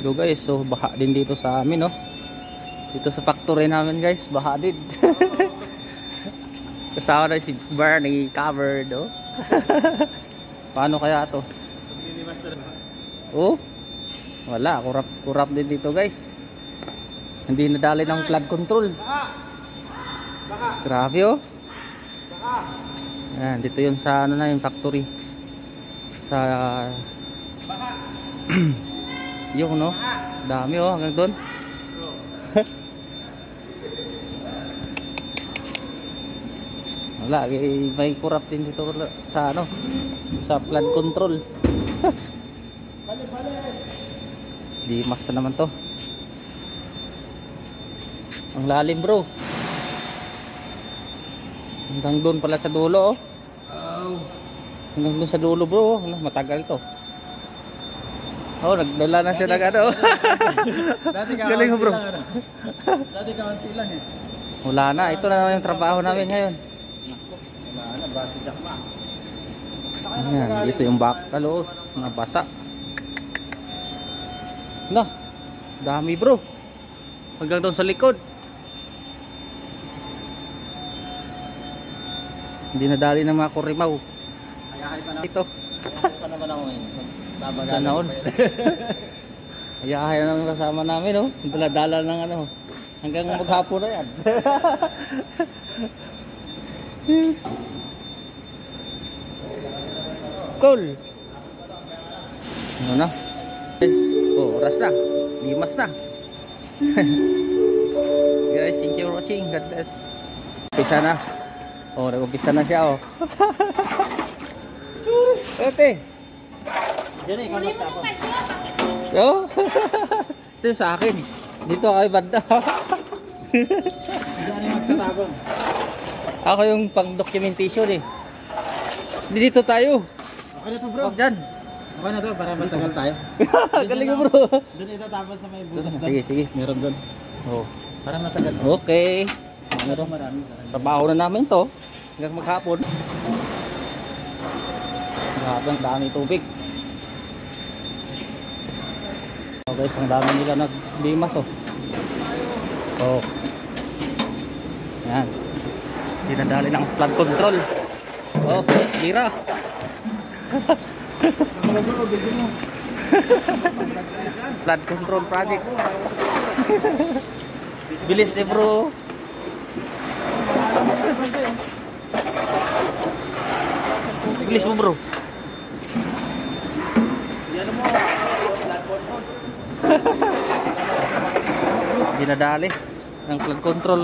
Go guys, so baha din dito sa amin, no? Dito sa factory namin guys, baha din. Kasama na si Barney covered, oh. Paano kaya to? Oh, wala, kurap din dito guys. Hindi nadali ng flood control. Grabe, oh. Yan, dito yun sa ano na yung factory. Sa yung no, dami oh hanggang doon. Wala, may kurap din dito sa ano, sa flood control. Limas na naman to. Ang lalim bro. Hanggang doon pala sa dulo, oh. Hanggang doon sa dulo bro, matagal to. Oh, nagdala na siya ng ano. Dati galing mo bro. Dati kaunti lang eh. Wala na, ito na naman yung trabaho namin ngayon. Wala na, basi jakma. Ayan, dito yung bakal, oh, nabasa. No, dami bro. Hanggang doon sa likod. Hindi nadali ng mga kurimaw. Ayahay pa na. Ito. Ayahay pa naman ako ngayon. Ganaon. Ayahay na naman kasama namin, oh. Dala-dala ng ano. Hanggang maghapon na yan. Cool. Ano na? Yes. Oh, oras na. Limas na. Guys, thank you for watching. God bless. Umpisa na. Oh, nag-umpisa na siya, oh. Ate. Diyan ikaw magtapon. Oh. Ito yung sa akin. Dito ako yung banda. Diyan magtatapon. Ako yung pang-documentation eh. Dito tayo. Okay na to bro. Huwag dyan. Okay na to para matagal tayo. Galing ko bro. Doon itatapon sa may butas doon. Sige, sige. Meron doon. Oh. Para matagal. Okay. Meron marami. Trabaho na namin to. Hanggang maghapon. Maghapon, dami tubig. Okay, ang dami nila naglimas, oh. Oh. Yan. Dinadali ng flood control. Oh, tira. Flood control project. Bilis ni bro. Bilis mo bro. Dinadali ng flood control.